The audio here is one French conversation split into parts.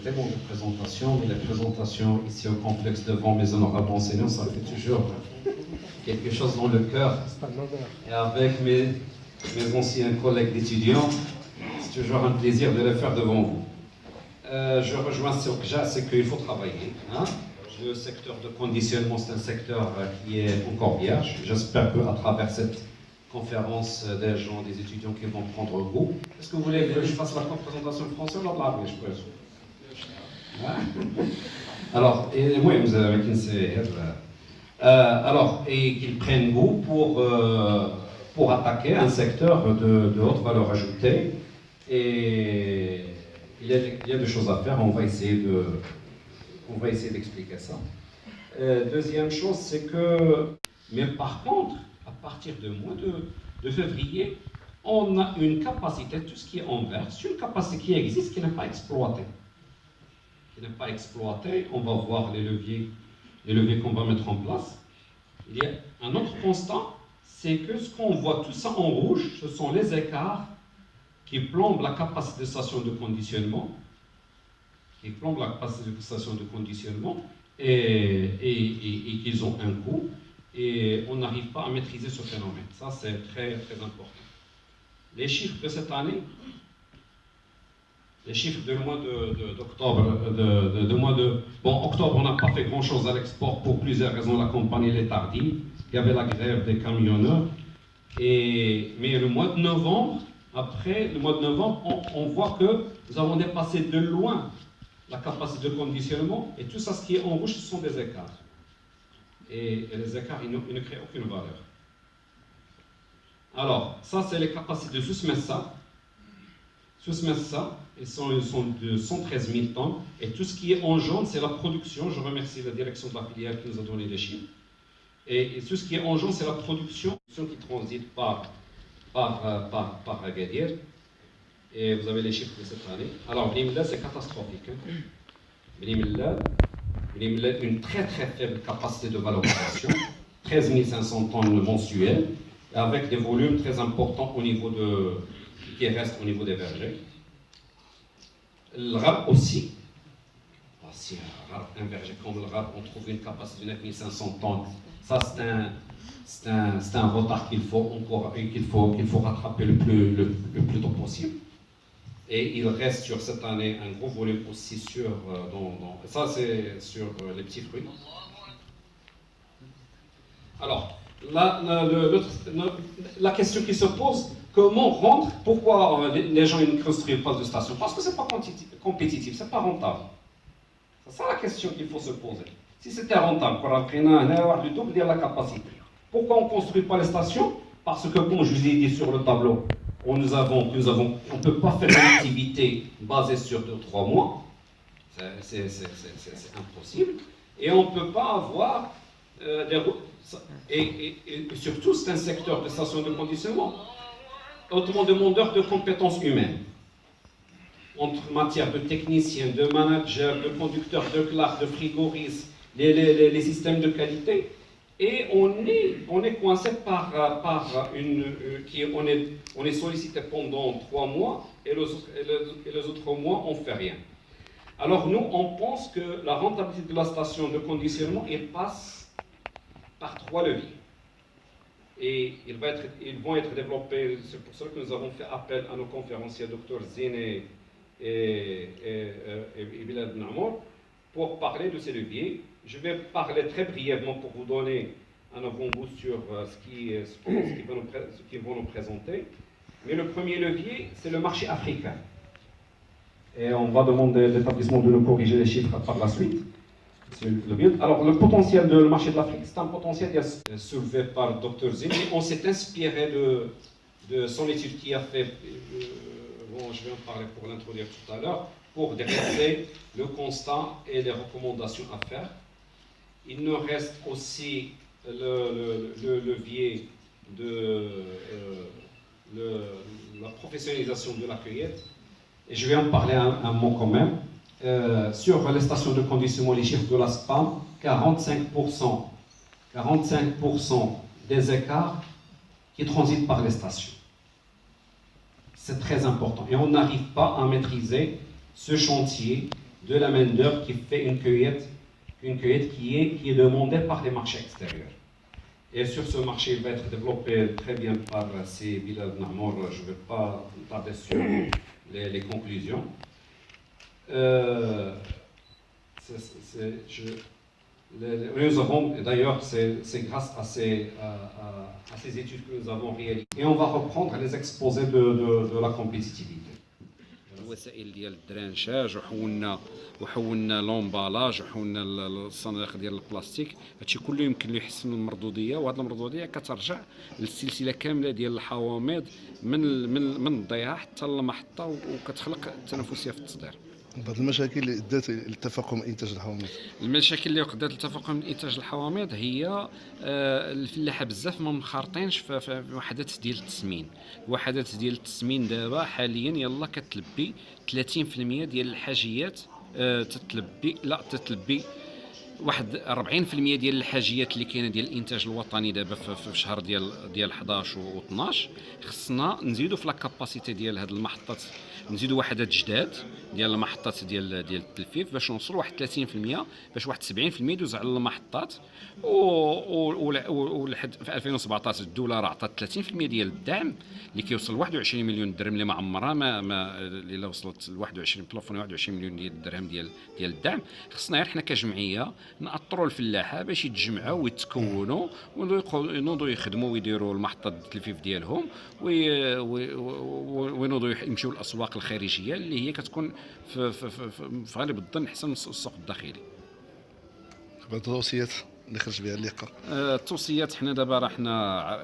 tellement de présentations, mais la présentation ici au complexe devant mes honorables enseignants, ça fait toujours quelque chose dans le cœur. Et avec mes anciens collègues d'étudiants, c'est toujours un plaisir de le faire devant vous. Je rejoins ce que j'ai, c'est qu'il faut travailler. Hein. Le secteur de conditionnement, c'est un secteur qui est encore vierge. J'espère qu'à travers cette conférence, des gens, des étudiants qui vont prendre goût. Est-ce que vous voulez que je fasse la présentation française ou l'arabe, je pense. Alors, et moi, vous avez alors, et qu'ils prennent goût pour attaquer un secteur de haute valeur ajoutée. Et il y a des choses à faire, on va essayer d'expliquer ça. Deuxième chose, c'est que, mais par contre, à partir du mois de février, on a une capacité, tout ce qui est en vert, c'est une capacité qui existe, qui n'est pas exploitée. On va voir les leviers qu'on va mettre en place. Il y a un autre constat, c'est que ce qu'on voit tout ça en rouge, ce sont les écarts qui plombent la capacité de station de conditionnement, et qu'ils ont un coût, et on n'arrive pas à maîtriser ce phénomène. Ça, c'est très, très important. Les chiffres de cette année, les chiffres du mois d'octobre, bon, octobre, on n'a pas fait grand-chose à l'export pour plusieurs raisons. La compagnie est tardive, il y avait la grève des camionneurs, mais le mois de novembre, on voit que nous avons dépassé de loin la capacité de conditionnement, et tout ça, ce qui est en rouge, ce sont des écarts. Et les écarts, ils ne créent aucune valeur. Alors, ça, c'est les capacités de Sous-Messa. Sous-Messa, ils sont de 113 000 tonnes, et tout ce qui est en jaune, c'est la production. Je remercie la direction de la filière qui nous a donné les chiffres. Et tout ce qui est en jaune, c'est la production qui transite par Agadir. Et vous avez les chiffres de cette année. Alors, Blimla, c'est catastrophique. Hein. Blimla, une très très faible capacité de valorisation, 13 500 tonnes mensuelles, avec des volumes très importants au niveau qui restent au niveau des vergers. Le rab aussi. Si un verger comme le rab, on trouve une capacité de 9 500 tonnes, ça c'est un retard qu'il faut rattraper le plus tôt possible. Et il reste sur cette année un gros volume aussi ça c'est sur les petits fruits. Alors, la question qui se pose, pourquoi les gens ne construisent pas de station? Parce que ce n'est pas compétitif, ce n'est pas rentable. C'est ça la question qu'il faut se poser. Si c'était rentable, on aurait le double de la capacité. Pourquoi on ne construit pas les stations? Parce que, comme je vous ai dit sur le tableau, on ne peut pas faire une activité basée sur 2-3 mois. C'est impossible. Et on ne peut pas avoir et surtout, c'est un secteur de station de conditionnement hautement demandeur de compétences humaines. Entre matière de techniciens, de managers, de conducteurs, de clercs, de frigoristes, les systèmes de qualité. Et on est coincé on est sollicité pendant 3 mois et les autres mois, on ne fait rien. Alors nous, on pense que la rentabilité de la station de conditionnement, elle passe par 3 leviers. Et ils vont être développés, c'est pour ça que nous avons fait appel à nos conférenciers, Dr Zine et Bilal Namour, pour parler de ces leviers. Je vais parler très brièvement pour vous donner un avant-goût sur ce qu'ils vont nous présenter. Mais le premier levier, c'est le marché africain. Et on va demander à l'établissement de nous corriger les chiffres par la suite. Alors, le potentiel du marché de l'Afrique, c'est un potentiel soulevé par le Dr Zine. On s'est inspiré de son étude qui a fait, je vais en parler pour l'introduire tout à l'heure, pour dresser le constat et les recommandations à faire. Il nous reste aussi le levier de la professionnalisation de la cueillette. Et je vais en parler un mot quand même. Sur les stations de conditionnement, les chiffres de la SPAM, 45% des écarts qui transitent par les stations. C'est très important. Et on n'arrive pas à maîtriser ce chantier de la main-d'œuvre qui fait une cueillette qui est demandée par les marchés extérieurs. Et sur ce marché, il va être développé très bien par ces Bilal Namour. Je ne vais pas tarder sur les conclusions. Nous avons, d'ailleurs, c'est grâce à ces études que nous avons réalisées. Et on va reprendre les exposés de la compétitivité. الوسائل ديال الدرانشاج وحولنا لومبالاج وحولنا الصناديق ديال البلاستيك، هادشي كله يمكن له يحسن من المردوديه، وهاد المردوديه كترجع للسلسله كامله ديال الحوامض من الضيعه حتى للمحطه، وكتخلق التنافسيه في التصدير. بعض المشاكل اللي ادت للتفاقم انتاج الحوامض. المشاكل اللي وقدت لتفاقم انتاج الحوامض هي الفلاحه بزاف ما منخرطينش في وحدات ديال التسمين. وحدات ديال التسمين دابا حاليا يلا كتلبي 30% ديال الحاجيات، تتلبي واحد 40% ديال الحاجيات اللي كاينه ديال الانتاج الوطني دابا في شهر ديال 11 و12. خصنا نزيدوا في لا كاباسيتي ديال هاد المحطات، نزيدوا وحدات جداد ديال المحطات ديال التلفيف باش نوصلوا واحد 30%، باش واحد 70% يدوز على المحطات. ولحد في 2017 الدوله راه عطات 30% ديال الدعم اللي كيوصل 21 مليون درهم، اللي ما عمرها ما اللي وصلت ل 21 بلافون 21 مليون ديال الدرهم ديال الدعم. خصنا غير حنا كجمعيه ناطروا الفلاحه باش يتجمعوا ويتكونوا ونوضوا يخدموا ويديروا المحطات التلفيف ديالهم، ونوضوا يمشيو للاسواق الخارجيه اللي هي كتكون في غالب الظن احسن من السوق الداخلي. التوصيات اللي خرج بها اللقاء، التوصيات حنا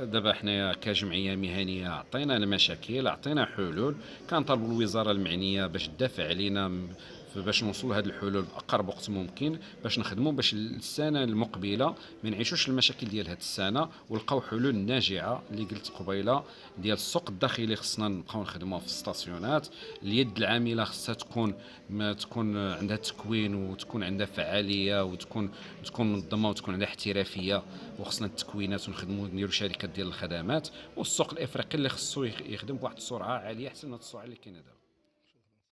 دابا حنا كجمعيه مهنيه عطينا المشاكل، عطينا حلول، كنطالبوا الوزاره المعنيه باش تدافع علينا باش نوصلوا لهذه الحلول باقرب وقت ممكن، باش نخدموا باش السنه المقبله ما نعيشوش المشاكل ديال هذه السنه، ولقاو حلول ناجعه اللي قلت قبيله ديال السوق الداخلي. خصنا نبقاو نخدموا في الستاسيونات، اليد العامله خصها تكون عندها تكوين وتكون عندها فعاليه وتكون منظمه وتكون عندها احترافيه، وخصنا التكوينات ونخدموا نديروا شركات ديال الخدمات، والسوق الافريقي اللي خصو يخدم بواحد السرعه عاليه احسن من السرعه اللي كاينه دابا.